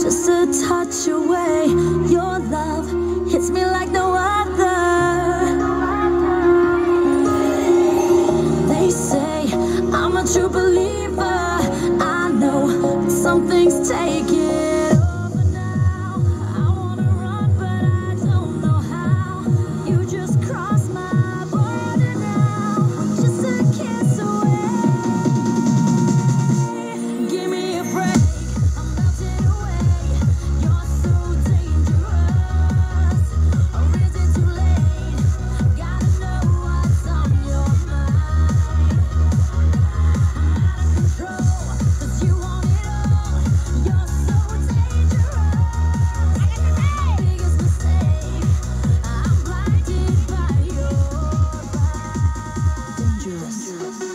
just a touch away. Your love hits me like no other. They say I'm a true believer. I know something's taking over now. I wanna run, but I don't know how. You just crossed my border now. Just a kiss away. Give me a break. I'm melting away. You're so dangerous. Or is it too late? Gotta know what's on your mind. I'm out of control, 'cause you want it all. You're so dangerous. My biggest mistake, I'm blinded by your eyes. Dangerous.